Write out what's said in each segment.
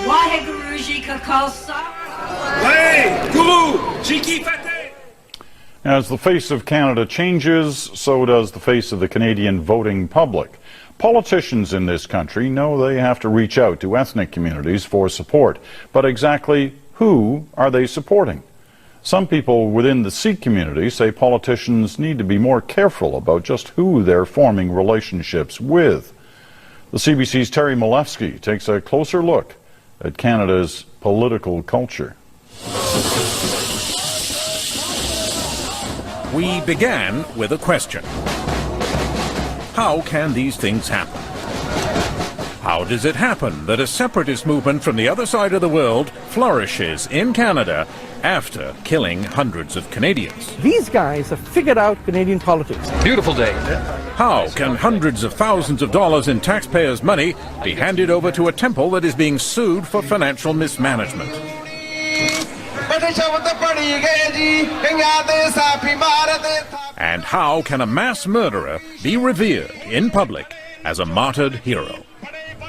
Waheguru Ji Ka Khalsa. As the face of Canada changes, so does the face of the Canadian voting public. Politicians in this country know they have to reach out to ethnic communities for support. But exactly who are they supporting? Some people within the Sikh community say politicians need to be more careful about just who they're forming relationships with. The CBC's Terry Malevsky takes a closer look at Canada's political culture. We began with a question. How can these things happen? How does it happen that a separatist movement from the other side of the world flourishes in Canada after killing hundreds of Canadians? These guys have figured out Canadian politics. Beautiful day. How can hundreds of thousands of dollars in taxpayers' money be handed over to a temple that is being sued for financial mismanagement? And how can a mass murderer be revered in public as a martyred hero?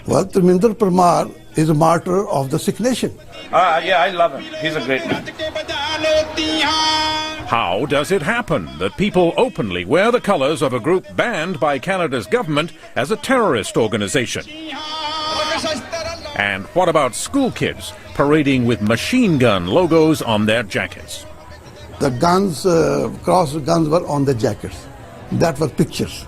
Well, Triminder Parmar is a martyr of the Sikh nation. Yeah, I love him. He's a great man. How does it happen that people openly wear the colours of a group banned by Canada's government as a terrorist organisation? And what about school kids parading with machine gun logos on their jackets? The guns, cross guns were on the jackets. That were pictures,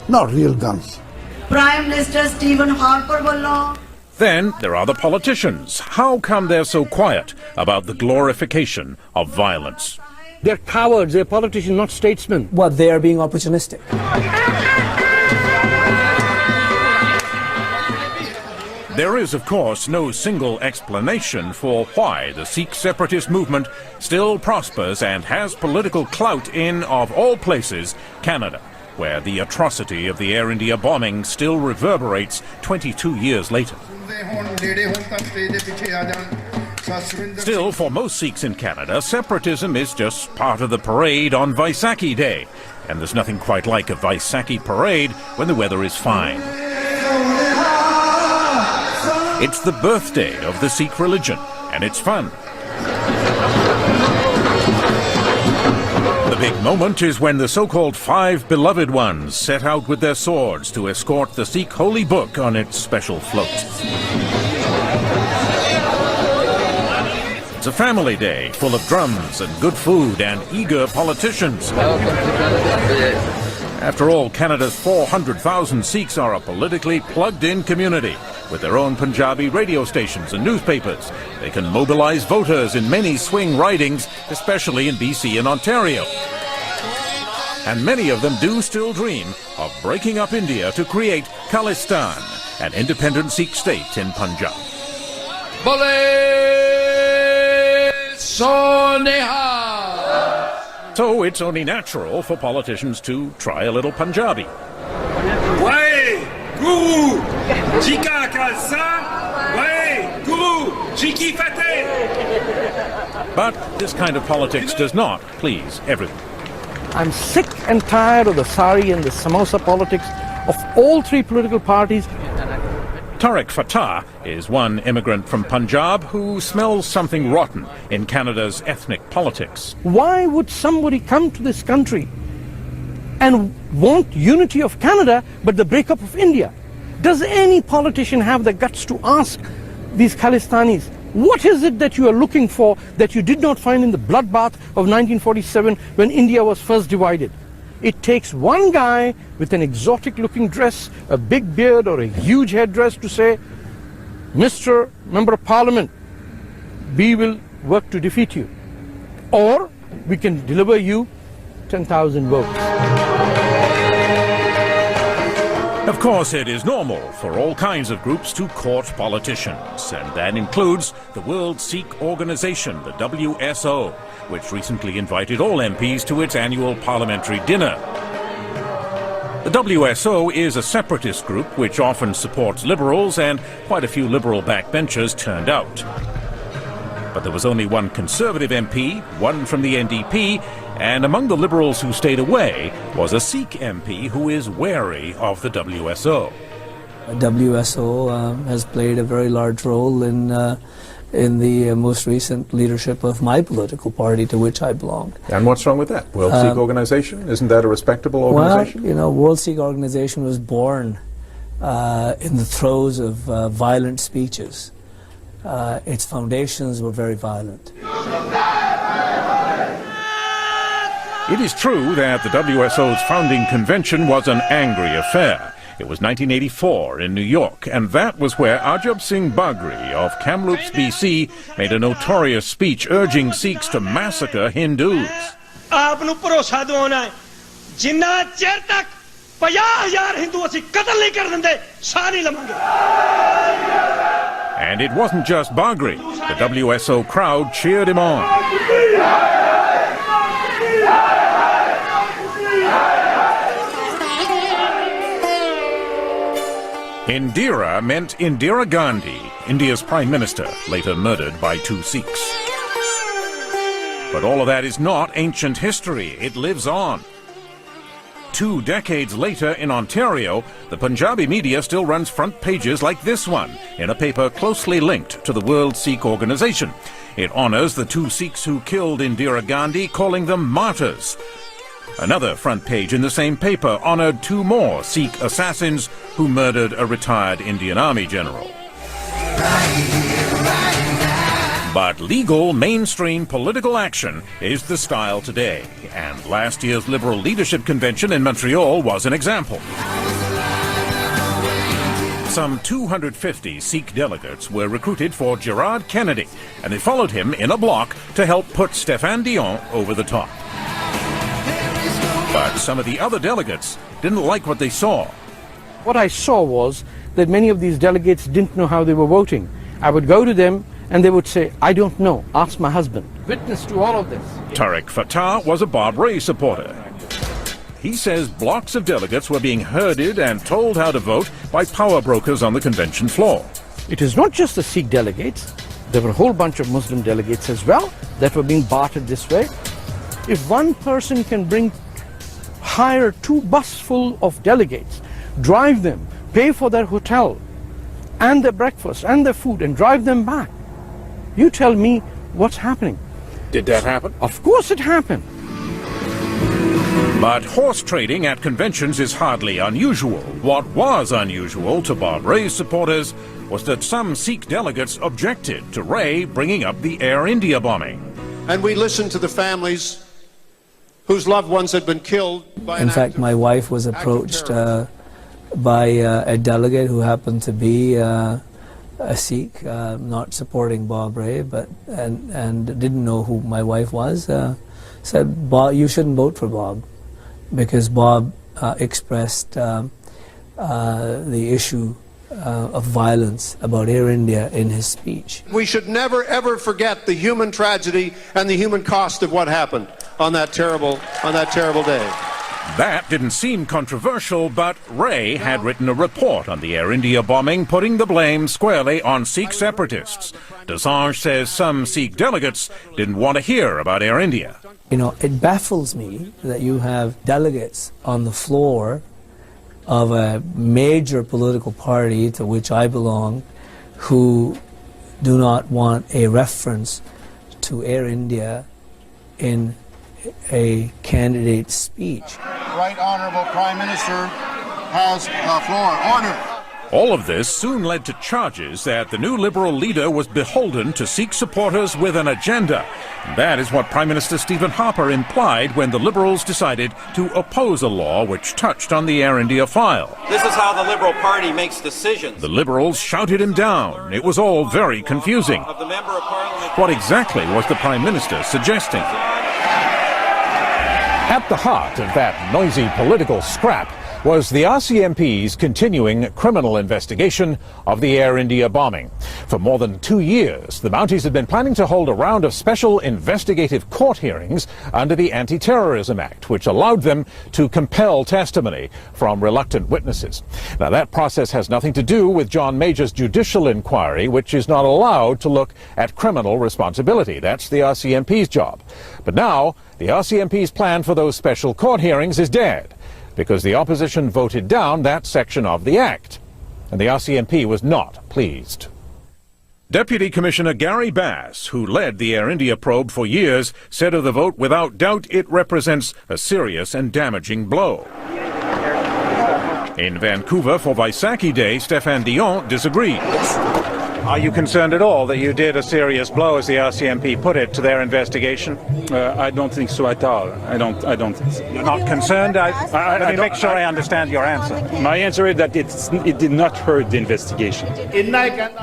not real guns. Prime Minister Stephen Harper wallo. Then there are the politicians. How come they're so quiet about the glorification of violence? They're cowards, they're politicians, not statesmen. Well, they are being opportunistic. There is, of course, no single explanation for why the Sikh separatist movement still prospers and has political clout in, of all places, Canada, where the atrocity of the Air India bombing still reverberates 22 years later. Still, for most Sikhs in Canada, separatism is just part of the parade on Vaisakhi Day. And there's nothing quite like a Vaisakhi parade when the weather is fine. It's the birthday of the Sikh religion, and it's fun. The big moment is when the so-called five beloved ones set out with their swords to escort the Sikh holy book on its special float. It's a family day full of drums and good food and eager politicians. After all, Canada's 400,000 Sikhs are a politically plugged-in community with their own Punjabi radio stations and newspapers. They can mobilize voters in many swing ridings, especially in BC and Ontario. And many of them do still dream of breaking up India to create Khalistani, an independent Sikh state in Punjab. So it's only natural for politicians to try a little Punjabi. But this kind of politics does not please everyone. I'm sick and tired of the sari and the samosa politics of all three political parties. Tariq Fatah is one immigrant from Punjab who smells something rotten in Canada's ethnic politics. Why would somebody come to this country and want unity of Canada but the breakup of India? Does any politician have the guts to ask these Khalistanis, what is it that you are looking for that you did not find in the bloodbath of 1947 when India was first divided? It takes one guy with an exotic looking dress, a big beard or a huge headdress to say, Mr. Member of Parliament, we will work to defeat you. Or we can deliver you 10,000 votes. Of course, it is normal for all kinds of groups to court politicians, and that includes the World Sikh Organization, the WSO, which recently invited all MPs to its annual parliamentary dinner. The WSO is a separatist group which often supports liberals, and quite a few liberal backbenchers turned out. But there was only one Conservative MP, one from the NDP, and among the Liberals who stayed away was a Sikh MP who is wary of the WSO. WSO has played a very large role in the most recent leadership of my political party, to which I belong. And what's wrong with that? World Sikh Organization? Isn't that a respectable organization? Well, you know, World Sikh Organization was born in the throes of violent speeches. Its foundations were very violent. It is true that the WSO's founding convention was an angry affair. It was 1984 in New York, and that was where Ajab Singh Bagri of Kamloops, BC, made a notorious speech urging Sikhs to massacre Hindus. And it wasn't just Bagri. The WSO crowd cheered him on. Indira meant Indira Gandhi, India's Prime Minister, later murdered by 2 Sikhs. But all of that is not ancient history. It lives on. 2 decades later in Ontario, the Punjabi media still runs front pages like this one, in a paper closely linked to the World Sikh Organization. It honors the 2 Sikhs who killed Indira Gandhi, calling them martyrs. Another front page in the same paper honored 2 more Sikh assassins who murdered a retired Indian Army general. But legal, mainstream political action is the style today, and last year's Liberal Leadership Convention in Montreal was an example. Some 250 Sikh delegates were recruited for Gerard Kennedy, and they followed him in a block to help put Stéphane Dion over the top. But some of the other delegates didn't like what they saw. What I saw was that many of these delegates didn't know how they were voting. I would go to them and they would say, I don't know, ask my husband. Witness to all of this. Tariq Fatah was a Bob Rae supporter. He says blocks of delegates were being herded and told how to vote by power brokers on the convention floor. It is not just the Sikh delegates. There were a whole bunch of Muslim delegates as well that were being bartered this way. If one person can hire 2 buses full of delegates, drive them, pay for their hotel and their breakfast and their food and drive them back, you tell me what's happening. Did that happen? Of course it happened. But horse trading at conventions is hardly unusual. What was unusual to Bob Rae's supporters was that some Sikh delegates objected to Rae bringing up the Air India bombing. And we listened to the families whose loved ones had been killed by In fact, my wife was approached by a delegate who happened to be a Sikh, not supporting Bob Rae, and didn't know who my wife was, said, Bob, you shouldn't vote for Bob, because Bob expressed the issue of violence about Air India in his speech. We should never ever forget the human tragedy and the human cost of what happened on that terrible day. That didn't seem controversial, but Rae had written a report on the Air India bombing, putting the blame squarely on Sikh separatists. Desange says some Sikh delegates didn't want to hear about Air India. You know, it baffles me that you have delegates on the floor of a major political party to which I belong who do not want a reference to Air India in a candidate's speech. Right Honourable Prime Minister has the floor. Order. All of this soon led to charges that the new Liberal leader was beholden to Sikh supporters with an agenda. And that is what Prime Minister Stephen Harper implied when the Liberals decided to oppose a law which touched on the Air India file. This is how the Liberal Party makes decisions. The Liberals shouted him down. It was all very confusing. Of the Member of Parliament. What exactly was the Prime Minister suggesting? At the heart of that noisy political scrap was the RCMP's continuing criminal investigation of the Air India bombing. For more than 2 years, the Mounties had been planning to hold a round of special investigative court hearings under the Anti-Terrorism Act, which allowed them to compel testimony from reluctant witnesses. Now, that process has nothing to do with John Major's judicial inquiry, which is not allowed to look at criminal responsibility. That's the RCMP's job. But now, the RCMP's plan for those special court hearings is dead, because the opposition voted down that section of the Act, and the RCMP was not pleased. Deputy Commissioner Gary Bass, who led the Air India probe for years, said of the vote, without doubt it represents a serious and damaging blow. In Vancouver for Vaisakhi Day, Stéphane Dion disagreed. Are you concerned at all that you did a serious blow, as the RCMP put it, to their investigation? I don't think so at all. I don't think so. You're not concerned? Let me make sure I understand your answer. My answer is that it did not hurt the investigation.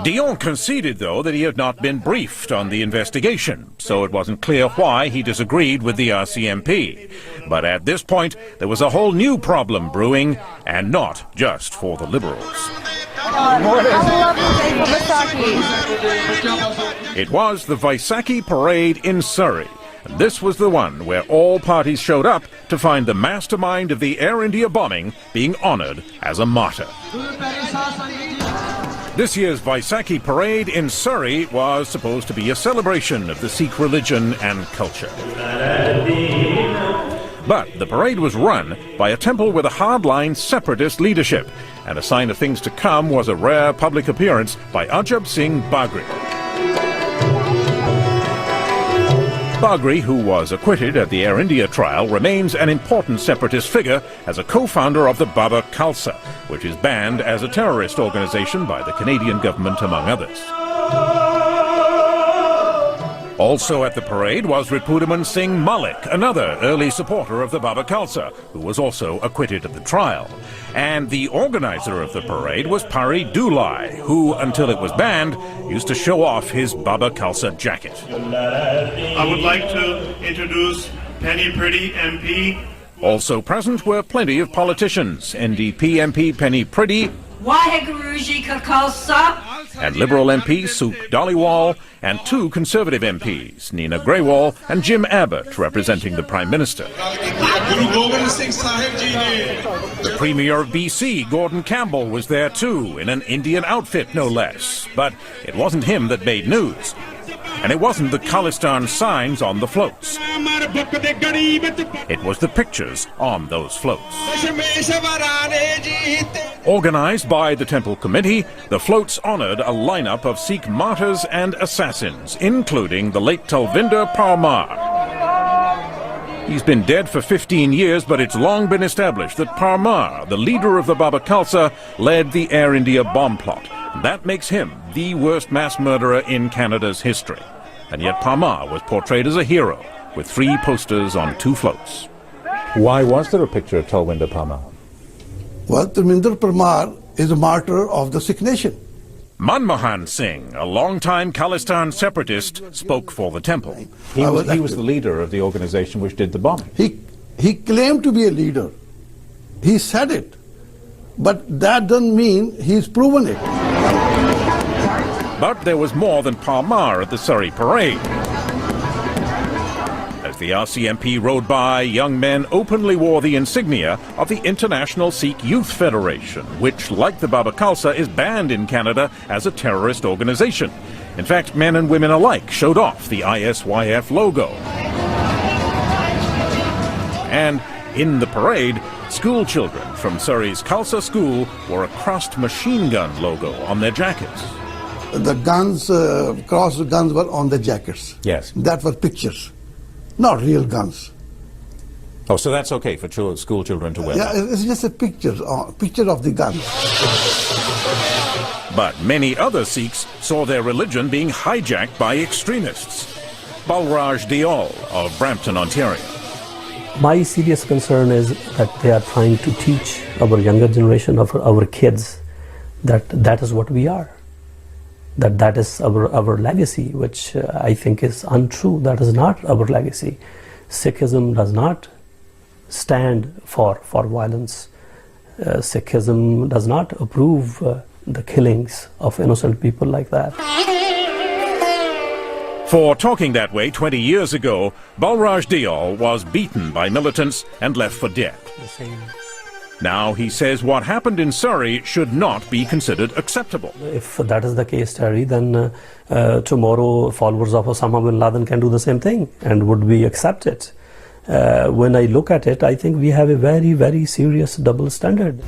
Dion conceded, though, that he had not been briefed on the investigation, so it wasn't clear why he disagreed with the RCMP. But at this point, there was a whole new problem brewing, and not just for the Liberals. It was the Vaisakhi parade in Surrey. And this was the one where all parties showed up to find the mastermind of the Air India bombing being honoured as a martyr. This year's Vaisakhi parade in Surrey was supposed to be a celebration of the Sikh religion and culture. But the parade was run by a temple with a hardline separatist leadership, and a sign of things to come was a rare public appearance by Ajab Singh Bagri. Bagri, who was acquitted at the Air India trial, remains an important separatist figure as a co-founder of the Baba Khalsa, which is banned as a terrorist organization by the Canadian government, among others. Also at the parade was Ripudaman Singh Malik, another early supporter of the Baba Khalsa, who was also acquitted at the trial. And the organizer of the parade was Pari Dulai, who, until it was banned, used to show off his Baba Khalsa jacket. I would like to introduce Penny Priddy MP. Also present were plenty of politicians. NDP MP Penny Priddy, Waheguru Ji Ka Khalsa, and Liberal MP Suk Dhaliwal, and two Conservative MPs, Nina Grewal and Jim Abbott, representing the Prime Minister. The Premier of BC, Gordon Campbell, was there too, in an Indian outfit no less. But it wasn't him that made news. And it wasn't the Khalistani signs on the floats. It was the pictures on those floats. Organized by the Temple Committee, the floats honored a lineup of Sikh martyrs and assassins, including the late Talvinder Parmar. He's been dead for 15 years, but it's long been established that Parmar, the leader of the Baba Khalsa, led the Air India bomb plot. That makes him the worst mass murderer in Canada's history. And yet Parmar was portrayed as a hero, with 3 posters on 2 floats. Why was there a picture of Talvinder Parmar? Well, Talvinder Parmar is a martyr of the Sikh nation. Manmohan Singh, a long-time Khalistani separatist, spoke for the temple. He was the leader of the organization which did the bombing. He claimed to be a leader. He said it. But that doesn't mean he's proven it. But there was more than Parmar at the Surrey parade. As the RCMP rode by, young men openly wore the insignia of the International Sikh Youth Federation, which, like the Baba Khalsa, is banned in Canada as a terrorist organization. In fact, men and women alike showed off the ISYF logo. And in the parade, school children from Surrey's Khalsa School wore a crossed machine gun logo on their jackets. The guns, crossed guns were on the jackets. Yes. That were pictures, not real guns. Oh, so that's okay for school children to wear? Yeah, it's just a picture of the guns. But many other Sikhs saw their religion being hijacked by extremists. Balraj Diol of Brampton, Ontario. My serious concern is that they are trying to teach our younger generation, of our kids, that is what we are. That is our legacy, which I think is untrue. That is not our legacy. Sikhism does not stand for violence. Sikhism does not approve the killings of innocent people like that. For talking that way 20 years ago, Balraj Dayal was beaten by militants and left for dead. Now he says what happened in Surrey should not be considered acceptable. If that is the case, Terry, then tomorrow followers of Osama bin Laden can do the same thing, and would we accept it? When I look at it, I think we have a very, very serious double standard.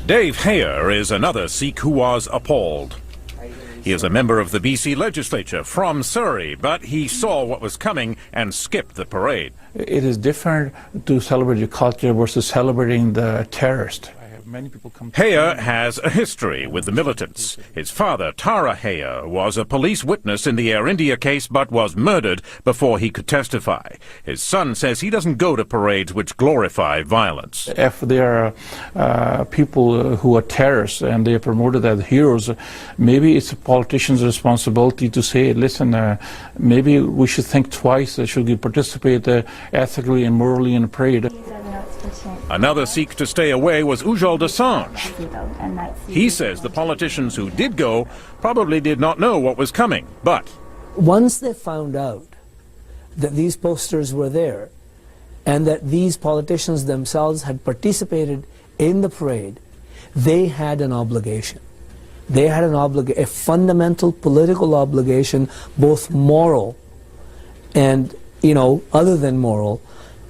Dave Hayer is another Sikh who was appalled. He is a member of the BC legislature from Surrey, but he saw what was coming and skipped the parade. It is different to celebrate your culture versus celebrating the terrorist. Many people come. Hayer has a history with the militants. His father, Tara Hayer, was a police witness in the Air India case but was murdered before he could testify. His son says he doesn't go to parades which glorify violence. If there are people who are terrorists and they are promoted as heroes, maybe it's a politician's responsibility to say, listen, maybe we should think twice. Should we participate ethically and morally in a parade? Another Sikh to stay away was Ujjal Dosanjh. He says the politicians who did go probably did not know what was coming, but once they found out that these posters were there and that these politicians themselves had participated in the parade, they had an obligation. They had a fundamental political obligation, both moral and, other than moral,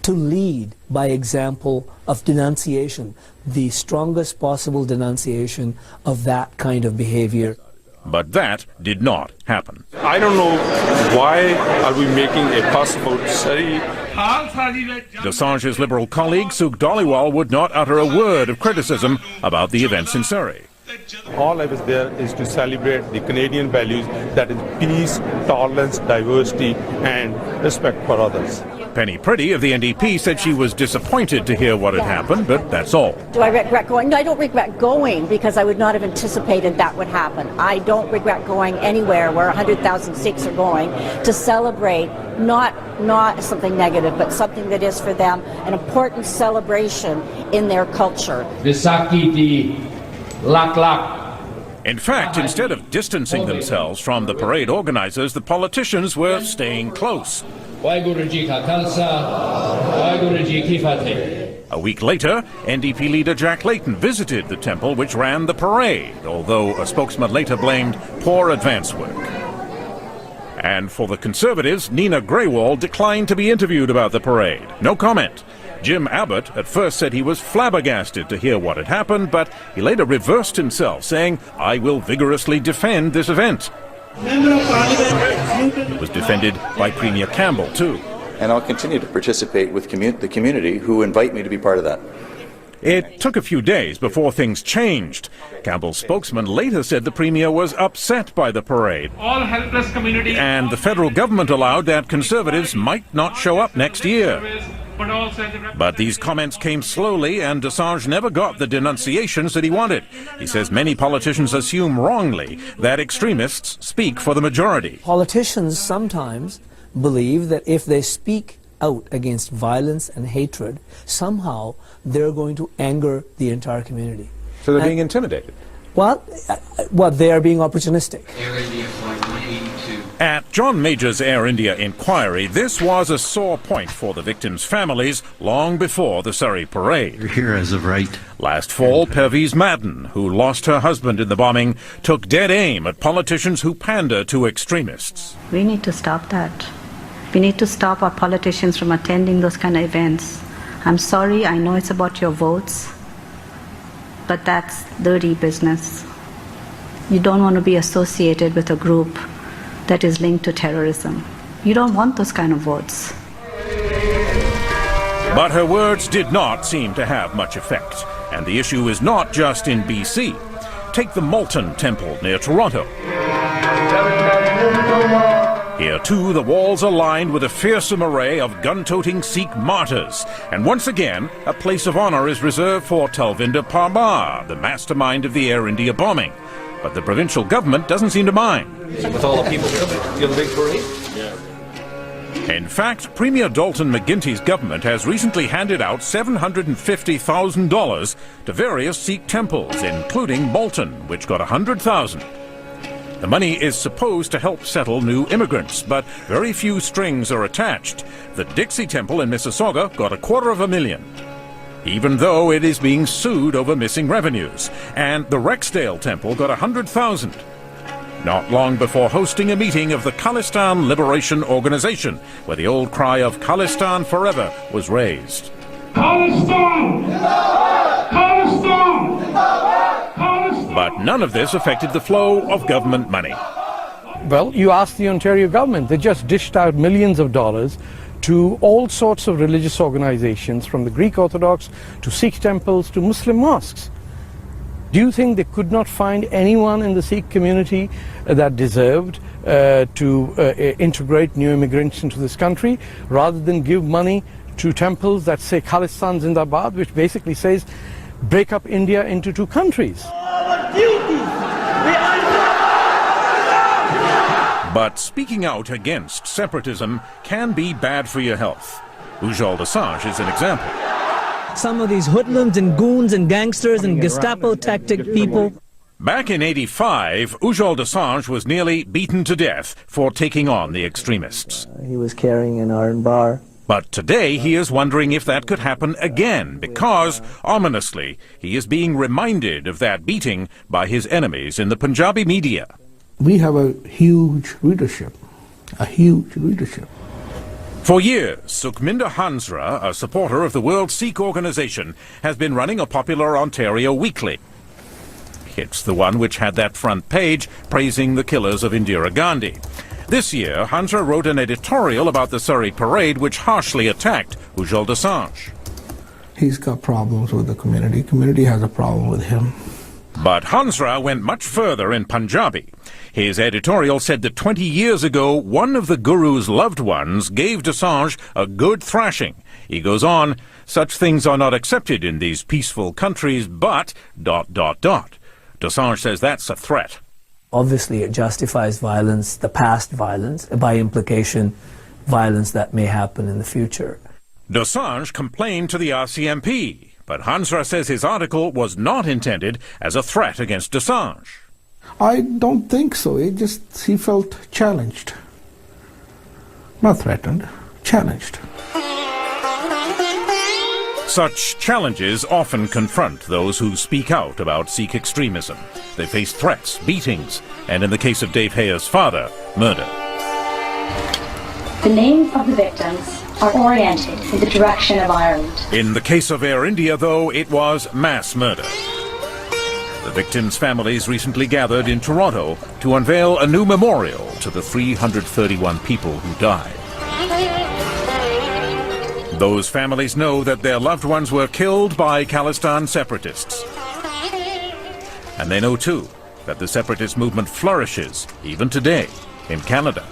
to lead by example of denunciation, the strongest possible denunciation of that kind of behavior. But that did not happen. I don't know why are we making a fuss about Surrey. Dosanjh's Liberal colleague Sukh Dhaliwal would not utter a word of criticism about the events in Surrey. All I was there is to celebrate the Canadian values, that is peace, tolerance, diversity and respect for others. Penny Priddy of the NDP said she was disappointed to hear what had happened, but that's all. Do I regret going? No, I don't regret going because I would not have anticipated that would happen. I don't regret going anywhere where 100,000 Sikhs are going to celebrate not something negative, but something that is for them an important celebration in their culture. In fact, instead of distancing themselves from the parade organizers, the politicians were staying close. A week later, NDP leader Jack Layton visited the temple which ran the parade, although a spokesman later blamed poor advance work. And for the Conservatives, Nina Grewal declined to be interviewed about the parade. No comment. Jim Abbott at first said he was flabbergasted to hear what had happened, but he later reversed himself, saying, "I will vigorously defend this event." It was defended by Premier Campbell, too. And I'll continue to participate with the community who invite me to be part of that. It took a few days before things changed. Campbell's spokesman later said the Premier was upset by the parade. All helpless community. And the federal government allowed that Conservatives might not show up next year. But these comments came slowly, and Dosanjh never got the denunciations that he wanted. He says many politicians assume wrongly that extremists speak for the majority. Politicians sometimes believe that if they speak out against violence and hatred, somehow they're going to anger the entire community. So they're being intimidated? Well, they are being opportunistic. At John Major's Air India inquiry, this was a sore point for the victims' families long before the Surrey parade. You're here as of right. Last fall, Pervez Madden, who lost her husband in the bombing, took dead aim at politicians who pander to extremists. We need to stop that. We need to stop our politicians from attending those kind of events. I'm sorry, I know it's about your votes, but that's dirty business. You don't want to be associated with a group that is linked to terrorism. You don't want those kind of votes. But her words did not seem to have much effect. And the issue is not just in BC. Take the Malton Temple near Toronto. Here too, the walls are lined with a fearsome array of gun-toting Sikh martyrs. And once again, a place of honor is reserved for Talvinder Parmar, the mastermind of the Air India bombing. But the provincial government doesn't seem to mind. With all the people coming, you have a big parade? Yeah. In fact, Premier Dalton McGuinty's government has recently handed out $750,000 to various Sikh temples, including Bolton, which got $100,000. The money is supposed to help settle new immigrants, but very few strings are attached. The Dixie Temple in Mississauga got $250,000, even though it is being sued over missing revenues. And the Rexdale Temple got $100,000. Not long before hosting a meeting of the Khalistani Liberation Organization, where the old cry of Khalistan forever was raised. Khalistan! Khalistan! Khalistan! But none of this affected the flow of government money. Well, you ask the Ontario government. They just dished out millions of dollars to all sorts of religious organizations, from the Greek Orthodox to Sikh temples to Muslim mosques. Do you think they could not find anyone in the Sikh community that deserved to integrate new immigrants into this country, rather than give money to temples that say Khalistan Zindabad, which basically says break up India into two countries? But speaking out against separatism can be bad for your health. Ujjal Dosanjh is an example. Some of these hoodlums and goons and gangsters and Gestapo tactic people. Back in '85, Ujjal Dosanjh was nearly beaten to death for taking on the extremists. He was carrying an iron bar. But today he is wondering if that could happen again, because, ominously, he is being reminded of that beating by his enemies in the Punjabi media. We have a huge readership, For years, Sukhminder Hansra, a supporter of the World Sikh Organization, has been running a popular Ontario weekly. It's the one which had that front page praising the killers of Indira Gandhi. This year, Hansra wrote an editorial about the Surrey parade which harshly attacked Ujjal Dosanjh. He's got problems with the community. Community has a problem with him. But Hansra went much further in Punjabi. His editorial said that 20 years ago, one of the Guru's loved ones gave Dosanjh a good thrashing. He goes on, such things are not accepted in these peaceful countries, but... Dosanjh says that's a threat. Obviously, it justifies violence, the past violence, by implication, violence that may happen in the future. Dosanjh complained to the RCMP, but Hansra says his article was not intended as a threat against Dosanjh. I don't think so. He felt challenged. Not threatened, challenged. Such challenges often confront those who speak out about Sikh extremism. They face threats, beatings, and in the case of Dave Hayer's father, murder. The names of the victims are oriented in the direction of Ireland. In the case of Air India, though, it was mass murder. The victims' families recently gathered in Toronto to unveil a new memorial to the 331 people who died. Those families know that their loved ones were killed by Khalistan separatists. And they know, too, that the separatist movement flourishes, even today, in Canada.